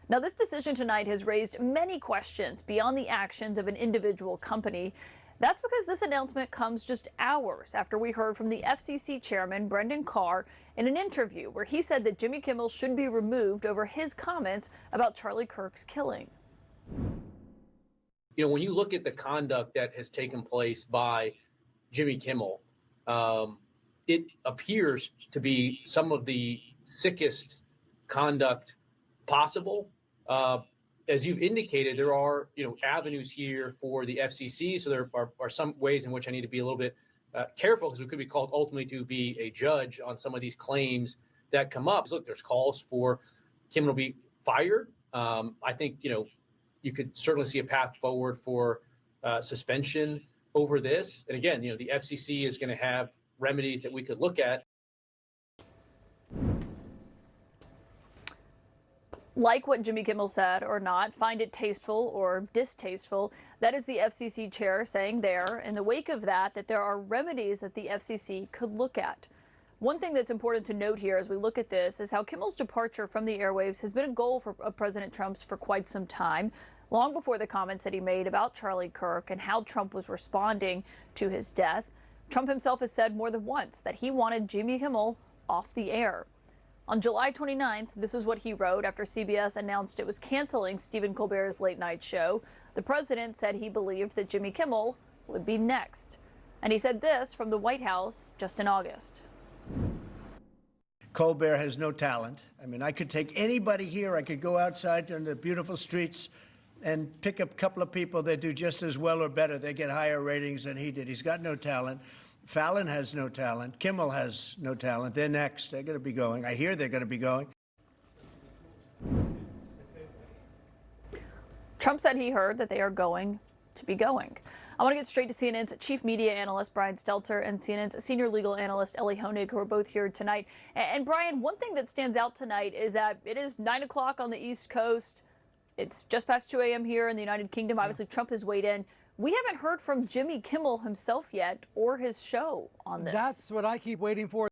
Now, this decision tonight has raised many questions beyond the actions of an individual company. That's because this announcement comes just hours after we heard from the FCC chairman, Brendan Carr, in an interview where he said that Jimmy Kimmel should be removed over his comments about Charlie Kirk's killing. When you look at the conduct that has taken place by Jimmy Kimmel, it appears to be some of the sickest conduct possible. As you've indicated, there are avenues here for the FCC. So there are some ways in which I need to be a little bit careful, because we could be called ultimately to be a judge on some of these claims that come up. Look, there's calls for Kimmel to be fired. I think you could certainly see a path forward for suspension over this. And again, the FCC is going to have remedies that we could look at. Like what Jimmy Kimmel said or not, find it tasteful or distasteful, that is the FCC chair saying there, in the wake of that there are remedies that the FCC could look at. One thing that's important to note here as we look at this is how Kimmel's departure from the airwaves has been a goal for President Trump's for quite some time, long before the comments that he made about Charlie Kirk and how Trump was responding to his death. Trump himself has said more than once that he wanted Jimmy Kimmel off the air. On July 29th, this is what he wrote after CBS announced it was canceling Stephen Colbert's late night show. The president said he believed that Jimmy Kimmel would be next. And he said this from the White House just in August. Colbert has no talent. I mean, I could take anybody here. I could go outside on the beautiful streets and pick up a couple of people that do just as well or better. They get higher ratings than he did. He's got no talent. Fallon has no talent. Kimmel has no talent. They're next. They're going to be going. I hear they're going to be going. Trump said he heard that they are going to be going. I want to get straight to CNN's chief media analyst, Brian Stelter, and CNN's senior legal analyst, Ellie Honig, who are both here tonight. And Brian, one thing that stands out tonight is that it is 9 o'clock on the East Coast. It's just past 2 a.m. here in the United Kingdom. Obviously, Trump has weighed in. We haven't heard from Jimmy Kimmel himself yet or his show on this. That's what I keep waiting for.